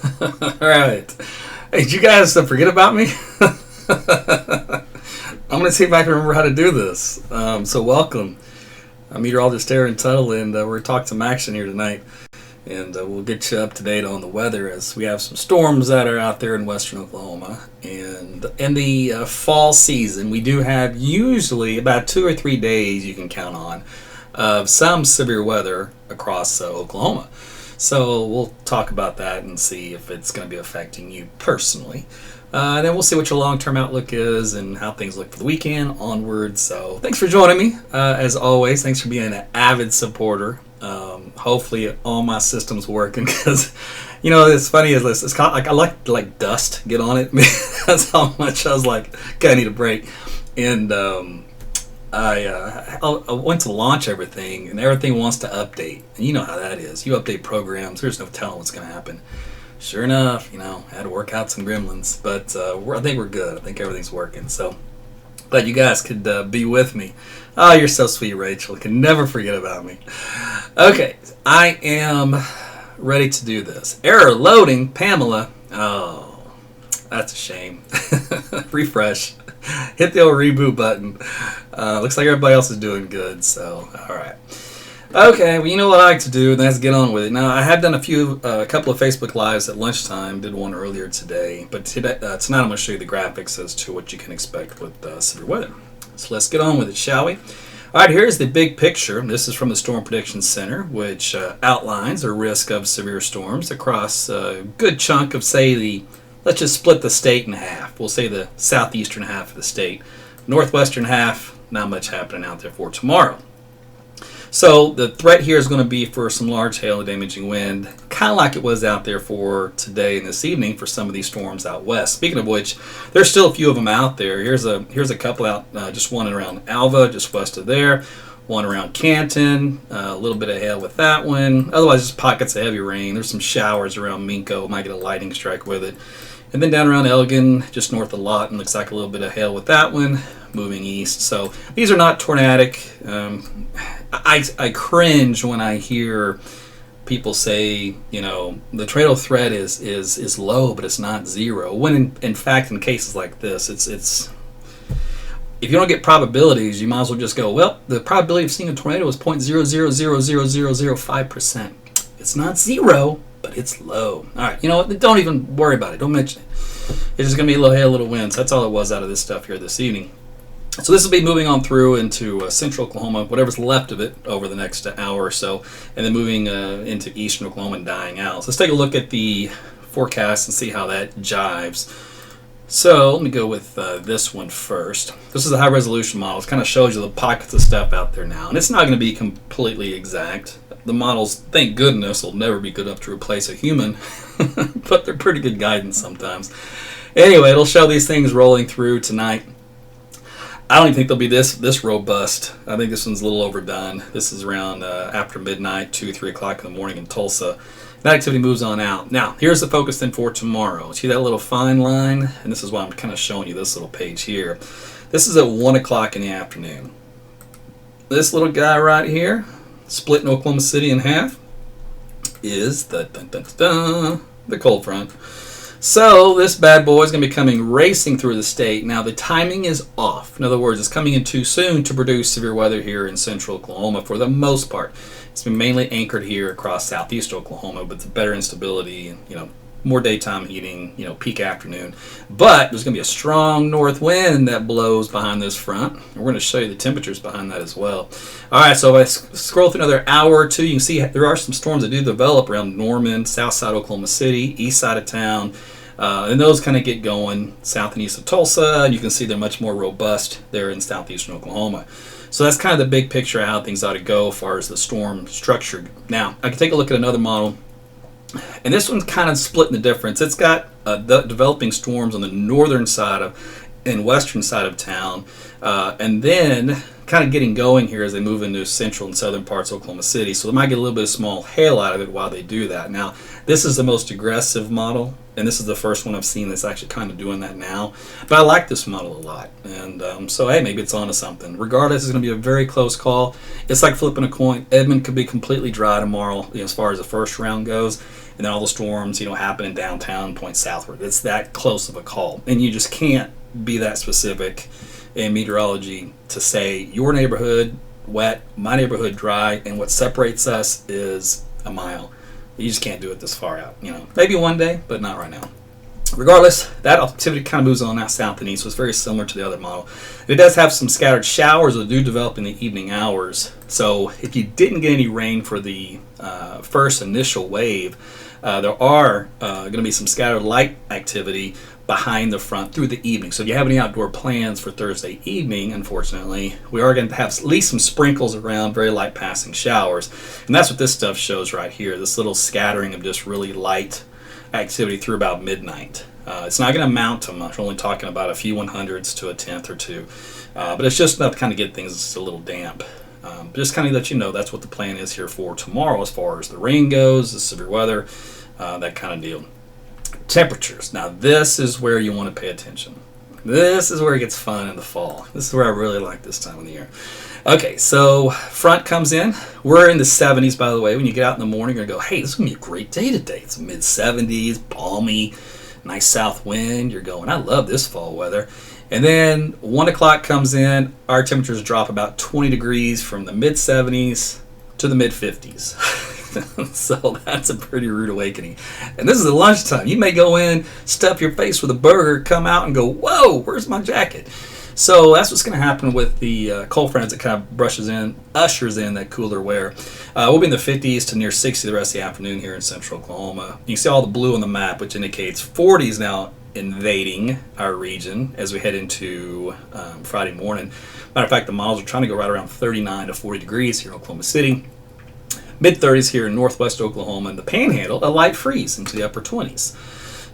All right. Hey, did you guys forget about me? I'm going to see if I can remember how to do this. So welcome. I'm Meteorologist in Tuttle, and we're going to talk some action here tonight. And we'll get you up to date on the weather as we have some storms that are out there in western Oklahoma. And in the fall season, we do have usually about 2 or 3 days you can count on of some severe weather across Oklahoma. So we'll talk about that and see if it's going to be affecting you personally. And then we'll see what your long-term outlook is and how things look for the weekend onward. So thanks for joining me. As always, thanks for being an avid supporter. Hopefully all my systems working because, you know, it's funny is it's kind of like I like dust get on it. That's how much I was like, okay, I need a break. And I went to launch everything, and everything wants to update. And you know how that is. You update programs, there's no telling what's going to happen. Sure enough, you know, I had to work out some gremlins, but I think we're good. I think everything's working. So glad you guys could be with me. Oh, you're so sweet, Rachel. You can never forget about me. Okay, I am ready to do this. Error loading, Pamela. Oh, that's a shame. Refresh. Hit the old reboot button. Looks like everybody else is doing good, so all right. Okay, well, you know what I like to do, and that's get on with it. Now, I have done a couple of Facebook Lives at lunchtime, did one earlier today, but tonight I'm going to show you the graphics as to what you can expect with severe weather. So let's get on with it, shall we? All right, here's the big picture. This is from the Storm Prediction Center, which outlines a risk of severe storms across a good chunk of, say, let's just split the state in half. We'll say the southeastern half of the state. Northwestern half, not much happening out there for tomorrow. So the threat here is going to be for some large hail and damaging wind, kind of like it was out there for today and this evening for some of these storms out west. Speaking of which, there's still a few of them out there. Here's a couple out, just one around Alva, just west of there, one around Canton, a little bit of hail with that one. Otherwise, just pockets of heavy rain. There's some showers around Minko, might get a lightning strike with it. And then down around Elgin, just north of Lawton, looks like a little bit of hail with that one, moving east. So these are not tornadic. I cringe when I hear people say, you know, the tornado threat is low, but it's not zero. When in fact, in cases like this, it's if you don't get probabilities, you might as well just go, well, the probability of seeing a tornado is 0.0000005%. It's not zero, but it's low. All right, you know what? Don't even worry about it. Don't mention it. It's just going to be a little hail, a little winds. That's all it was out of this stuff here this evening. So this will be moving on through into central Oklahoma, whatever's left of it over the next hour or so, and then moving into eastern Oklahoma and dying out. So let's take a look at the forecast and see how that jives. So let me go with this one first. This is a high-resolution model. It kind of shows you the pockets of stuff out there now. And it's not going to be completely exact. The models, thank goodness, will never be good enough to replace a human, but they're pretty good guidance sometimes. Anyway, it'll show these things rolling through tonight. I don't even think they'll be this robust. I think this one's a little overdone. This is around after midnight, 2, 3 o'clock in the morning in Tulsa. That activity moves on out. Now, here's the focus then for tomorrow. See that little fine line? And this is why I'm kind of showing you this little page here. This is at 1 o'clock in the afternoon. This little guy right here, splitting Oklahoma City in half, is the cold front. So this bad boy is going to be coming racing through the state. Now the timing is off. In other words, it's coming in too soon to produce severe weather here in central Oklahoma for the most part. It's been mainly anchored here across southeast Oklahoma, but it's better instability and, you know, more daytime heating, you know, peak afternoon. But there's going to be a strong north wind that blows behind this front. We're going to show you the temperatures behind that as well. All right, so if I scroll through another hour or two, you can see there are some storms that do develop around Norman, south side Oklahoma City, east side of town. And those kind of get going south and east of Tulsa. You can see they're much more robust there in southeastern Oklahoma. So that's kind of the big picture of how things ought to go as far as the storm structure. Now, I can take a look at another model. And this one's kind of splitting the difference. It's got developing storms on the northern side and western side of town. And then kind of getting going here as they move into central and southern parts of Oklahoma City. So they might get a little bit of small hail out of it while they do that. Now, this is the most aggressive model, and this is the first one I've seen that's actually kind of doing that now. But I like this model a lot. And so, hey, maybe it's on to something. Regardless, it's going to be a very close call. It's like flipping a coin. Edmond could be completely dry tomorrow, you know, as far as the first round goes. and then all the storms, happen in downtown, point southward. It's that close of a call, and you just can't be that specific in meteorology to say your neighborhood wet, my neighborhood dry, and what separates us is a mile. You just can't do it this far out. Maybe one day, but not right now. Regardless, that activity kind of moves on out south and east, so it's very similar to the other model. It does have some scattered showers that do develop in the evening hours. So if you didn't get any rain for the first initial wave, there are going to be some scattered light activity behind the front through the evening. So if you have any outdoor plans for Thursday evening, unfortunately, we are going to have at least some sprinkles around, very light passing showers. And that's what this stuff shows right here, this little scattering of just really light activity through about midnight. It's not going to amount to much. We're only talking about a few 100ths to a tenth or two. But it's just enough to kind of get things a little damp. Just kind of let you know that's what the plan is here for tomorrow as far as the rain goes, the severe weather, that kind of deal. Temperatures. Now this is where you want to pay attention. This is where it gets fun in the fall. This is where I really like this time of the year. Okay, so front comes in. We're in the 70s, by the way. When you get out in the morning, you're going to go, hey, this is going to be a great day today. It's mid-70s, balmy, nice south wind. You're going, I love this fall weather. And then 1 o'clock comes in. Our temperatures drop about 20 degrees from the mid-70s to the mid-50s. So that's a pretty rude awakening. And this is at lunchtime. You may go in, stuff your face with a burger, come out and go, whoa, where's my jacket? So that's what's going to happen with the cold front as it kind of ushers in that cooler wear. We'll be in the 50s to near 60 the rest of the afternoon here in central Oklahoma. You can see all the blue on the map, which indicates 40s now invading our region as we head into Friday morning. Matter of fact, the models are trying to go right around 39 to 40 degrees here in Oklahoma City. Mid-30s here in northwest Oklahoma, and the Panhandle, a light freeze into the upper 20s.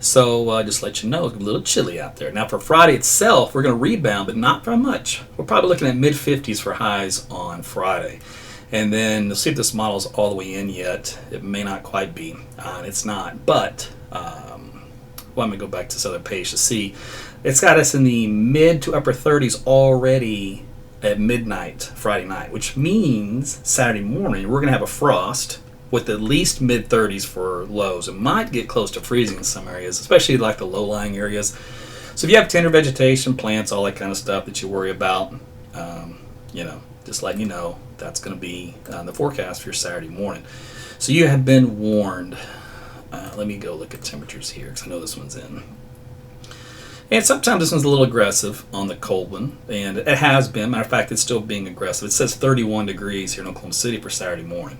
So just let you know, it's a little chilly out there. Now for Friday itself, we're going to rebound, but not very much. We're probably looking at mid-50s for highs on Friday. And then you'll see if this model's all the way in yet. It may not quite be. It's not. But, I'm going to go back to this other page to see. It's got us in the mid to upper 30s already at midnight Friday night, which means Saturday morning we're going to have a frost with at least mid-30s for lows. It might get close to freezing in some areas, especially like the low-lying areas. So if you have tender vegetation, plants, all that kind of stuff that you worry about, just letting you know that's going to be the forecast for your Saturday morning. So you have been warned. Let me go look at temperatures here because I know this one's in. And sometimes this one's a little aggressive on the cold one, and it has been. Matter of fact, it's still being aggressive. It says 31 degrees here in Oklahoma City for Saturday morning.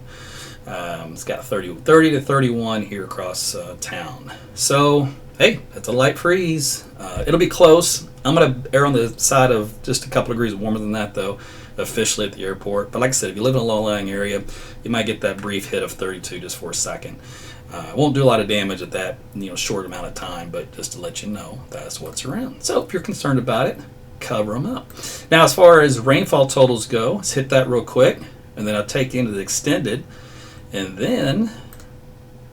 It's got 30 to 31 here across town. So, hey, that's a light freeze. It'll be close. I'm going to err on the side of just a couple degrees warmer than that, though, officially at the airport. But like I said, if you live in a low-lying area, you might get that brief hit of 32 just for a second. It won't do a lot of damage at that short amount of time, but just to let you know, that's what's around. So if you're concerned about it, cover them up. Now, as far as rainfall totals go, let's hit that real quick, and then I'll take you into the extended. And then,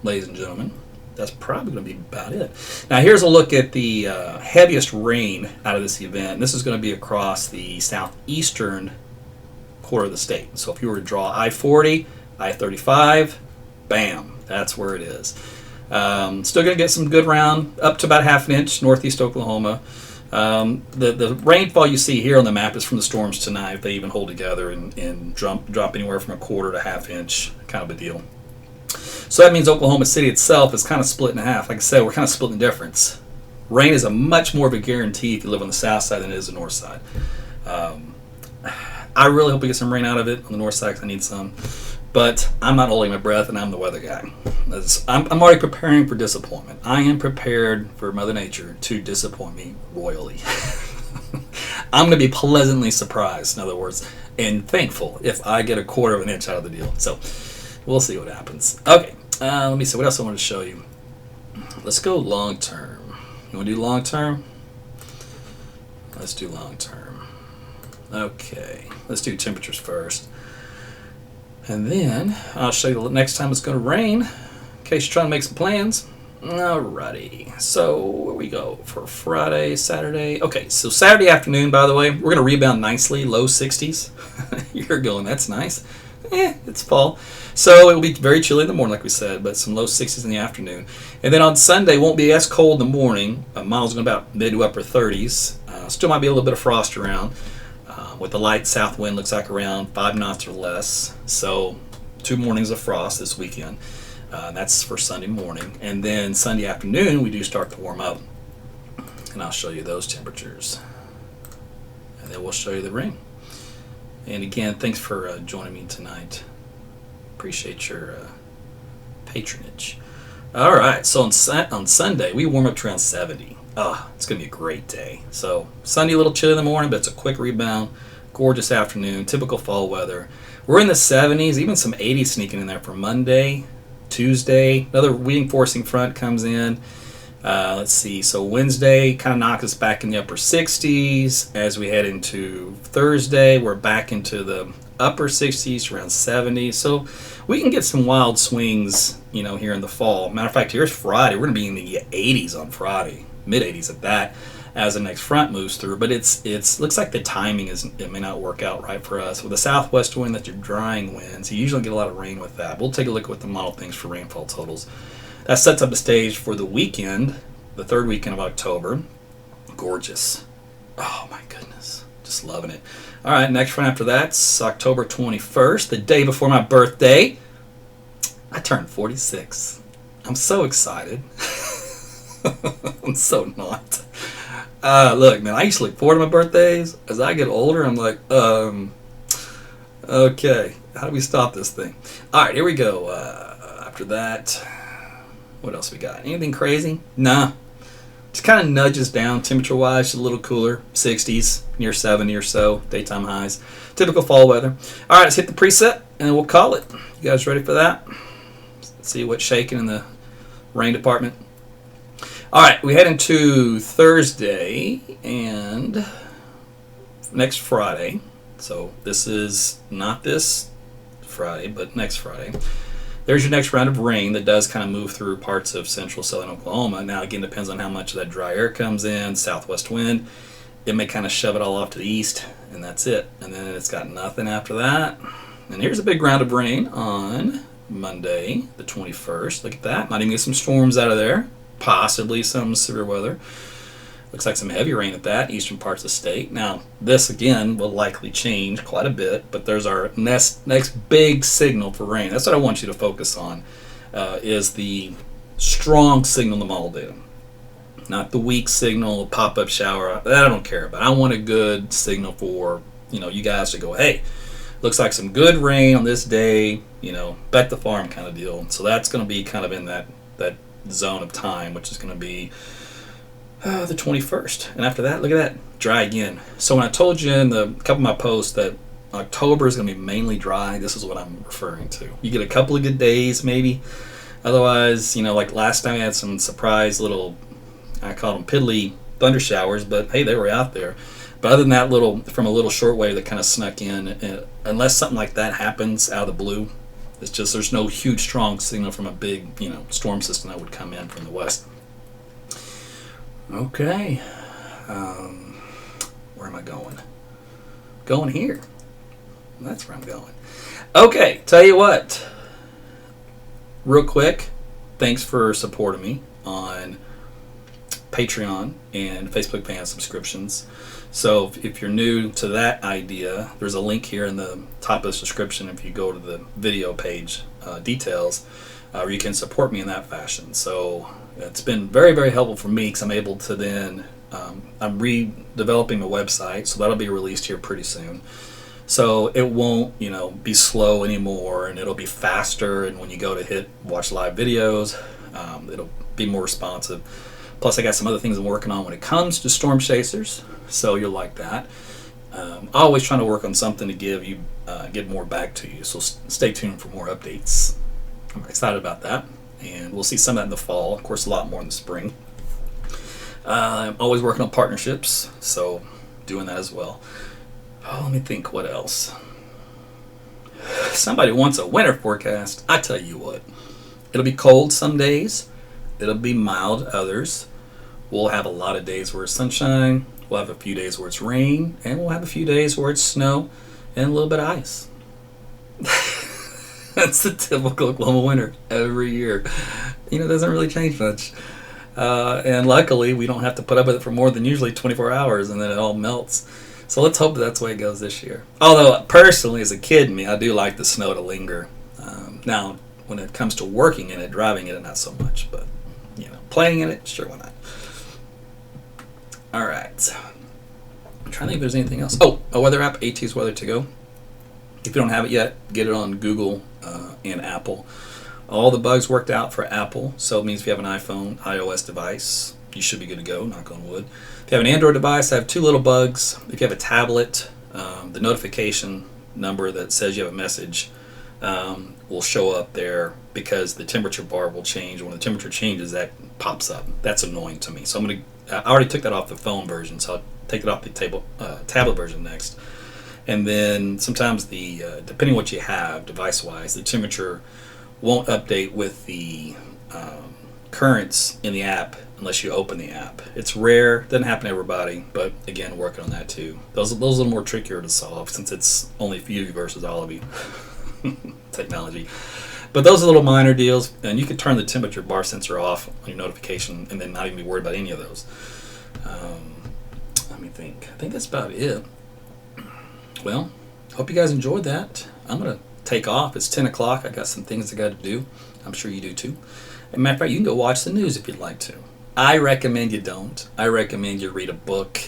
ladies and gentlemen, that's probably going to be about it. Now, here's a look at the heaviest rain out of this event. This is going to be across the southeastern quarter of the state. So if you were to draw I-40, I-35, bam. That's where it is. Still going to get some good round, up to about half an inch, northeast Oklahoma. The rainfall you see here on the map is from the storms tonight. If they even hold together and drop anywhere from a quarter to half inch, kind of a deal. So that means Oklahoma City itself is kind of split in half. Like I said, we're kind of splitting the difference. Rain is a much more of a guarantee if you live on the south side than it is the north side. I really hope we get some rain out of it on the north side because I need some. But I'm not holding my breath, and I'm the weather guy. I'm already preparing for disappointment. I am prepared for Mother Nature to disappoint me royally. I'm going to be pleasantly surprised, in other words, and thankful if I get a quarter of an inch out of the deal. So we'll see what happens. Okay, let me see. What else I want to show you? Let's go long term. You want to do long term? Let's do long term. Okay, let's do temperatures first. And then I'll show you next time it's going to rain, in case you're trying to make some plans. Alrighty, so where we go for Friday, Saturday. Okay, so Saturday afternoon, by the way, we're going to rebound nicely, low 60s. You're going, that's nice. it's fall. So it will be very chilly in the morning, like we said, but some low 60s in the afternoon. And then on Sunday, won't be as cold in the morning. Miles going about mid to upper 30s. Still might be a little bit of frost around. With the light south wind, looks like around 5 knots or less. So 2 mornings of frost this weekend. That's for Sunday morning. And then Sunday afternoon, we do start to warm up. And I'll show you those temperatures. And then we'll show you the rain. And again, thanks for joining me tonight. Appreciate your patronage. All right, so on Sunday, we warm up to around 70. It's going to be a great day. So Sunday, a little chilly in the morning, but it's a quick rebound. Gorgeous afternoon, typical fall weather. We're in the 70s, even some 80s sneaking in there for Monday, Tuesday. Another reinforcing front comes in. Let's see, so Wednesday kind of knocks us back in the upper 60s. As we head into Thursday, we're back into the upper 60s, around 70. So we can get some wild swings, here in the fall. Matter of fact, here's Friday. We're going to be in the 80s on Friday, mid 80s at that, as the next front moves through. But it's looks like the timing it may not work out right for us. With the southwest wind, that's your drying winds. You usually get a lot of rain with that. We'll take a look at what the model thinks for rainfall totals. That sets up the stage for the weekend, the third weekend of October. Gorgeous. Oh my goodness. Just loving it. All right, next front after that's October 21st, the day before my birthday. I turned 46. I'm so excited. I'm so not. Look, man, I used to look forward to my birthdays. As I get older, I'm like, okay, how do we stop this thing? All right, here we go. After that, what else we got? Anything crazy? Nah. Just kind of nudges down temperature-wise, just a little cooler, 60s, near 70 or so, daytime highs. Typical fall weather. All right, let's hit the preset, and we'll call it. You guys ready for that? Let's see what's shaking in the rain department. All right, we head into Thursday and next Friday. So this is not this Friday, but next Friday. There's your next round of rain that does kind of move through parts of central southern Oklahoma. Now, again, depends on how much of that dry air comes in, southwest wind. It may kind of shove it all off to the east, and that's it. And then it's got nothing after that. And here's a big round of rain on Monday, the 21st. Look at that. Might even get some storms out of there. Possibly some severe weather. Looks like some heavy rain at that, eastern parts of the state. Now, this, again, will likely change quite a bit, but there's our next big signal for rain. That's what I want you to focus on, is the strong signal in the model data. Not the weak signal, pop-up shower. That I don't care about. I want a good signal for, you guys to go, hey, looks like some good rain on this day, bet the farm kind of deal. So that's going to be kind of in that zone of time, which is going to be the 21st. And after that, look at that, dry again. So when I told you in a couple of my posts that October is going to be mainly dry, this is what I'm referring to. You get a couple of good days maybe. Otherwise, like last time I had some surprise little, I call them piddly thunder showers, but hey, they were out there. But other than that from a little shortwave that kind of snuck in, unless something like that happens out of the blue, it's just there's no huge strong signal from a big, storm system that would come in from the west. Okay. Where am I going? Going here. That's where I'm going. Okay, tell you what. Real quick, thanks for supporting me on Patreon and Facebook fan subscriptions. So if you're new to that idea, there's a link here in the top of the description if you go to the video page details, where you can support me in that fashion. So it's been very, very helpful for me because I'm able to then, I'm redeveloping my website, so that'll be released here pretty soon. So it won't, be slow anymore, and it'll be faster, and when you go to watch live videos, it'll be more responsive. Plus, I got some other things I'm working on when it comes to storm chasers, so you'll like that. Always trying to work on something to give more back to you, so stay tuned for more updates. I'm excited about that, and we'll see some of that in the fall. Of course, a lot more in the spring. I'm always working on partnerships, so doing that as well. Oh, let me think, what else? Somebody wants a winter forecast. I tell you what, it'll be cold some days. It'll be mild others. We'll have a lot of days where it's sunshine. We'll have a few days where it's rain. And we'll have a few days where it's snow and a little bit of ice. That's the typical Oklahoma winter every year. It doesn't really change much. And luckily, we don't have to put up with it for more than usually 24 hours, and then it all melts. So let's hope that's the way it goes this year. Although, personally, as a kid in me, I do like the snow to linger. Now, when it comes to working in it, driving in it, not so much. But, playing in it, sure, why not? All right. I'm trying to think if there's anything else. Oh, a weather app, AT's Weather to Go. If you don't have it yet, get it on Google and Apple. All the bugs worked out for Apple, so it means if you have an iPhone, iOS device, you should be good to go, knock on wood. If you have an Android device, I have two little bugs. If you have a tablet, the notification number that says you have a message will show up there because the temperature bar will change. When the temperature changes, that pops up. That's annoying to me. So I already took that off the phone version, so I'll take it off the tablet version next. And then sometimes depending what you have device-wise, the temperature won't update with the currents in the app unless you open the app. It's rare, doesn't happen to everybody, but again, working on that too. Those are a little more trickier to solve since it's only you versus all of you. Technology. But those are little minor deals, and you can turn the temperature bar sensor off on your notification and then not even be worried about any of those. Let me think. I think that's about it. Well, hope you guys enjoyed that. I'm going to take off. It's 10 o'clock. I got some things I got to do. I'm sure you do too. As a matter of fact, you can go watch the news if you'd like to. I recommend you don't. I recommend you read a book,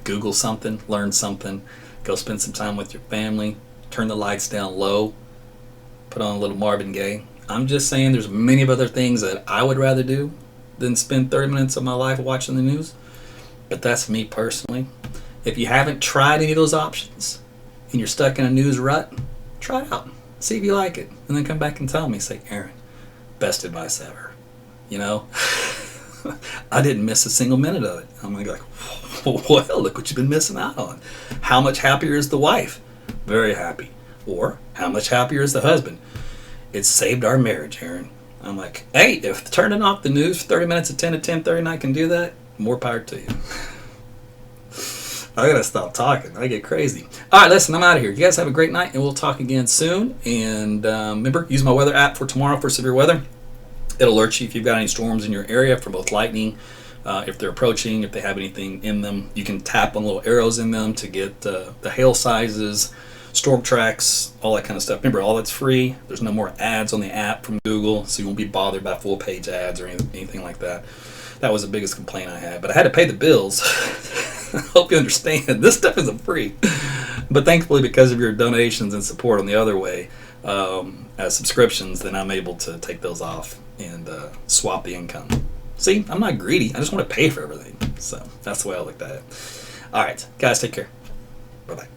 Google something, learn something, go spend some time with your family, turn the lights down low, put on a little Marvin Gaye. I'm just saying there's many of other things that I would rather do than spend 30 minutes of my life watching the news. But that's me personally. If you haven't tried any of those options and you're stuck in a news rut, try it out. See if you like it. And then come back and tell me. Say, Aaron, best advice ever. I didn't miss a single minute of it. I'm like, well, look what you've been missing out on. How much happier is the wife? Very happy. Or, how much happier is the husband? It saved our marriage, Aaron. I'm like, hey, if turning off the news for 30 minutes at 10 to 10:30 and I can do that, more power to you. I gotta stop talking. I get crazy. All right, listen, I'm out of here. You guys have a great night, and we'll talk again soon. And remember, use my weather app for tomorrow for severe weather. It'll alert you if you've got any storms in your area for both lightning, if they're approaching, if they have anything in them. You can tap on little arrows in them to get the hail sizes, storm tracks, all that kind of stuff. Remember, all that's free. There's no more ads on the app from Google, so you won't be bothered by full-page ads or anything like that. That was the biggest complaint I had. But I had to pay the bills. I hope you understand. This stuff isn't free. But thankfully, because of your donations and support on the other way, as subscriptions, then I'm able to take those off and swap the income. See, I'm not greedy. I just want to pay for everything. So that's the way I looked at it. All right, guys, take care. Bye-bye.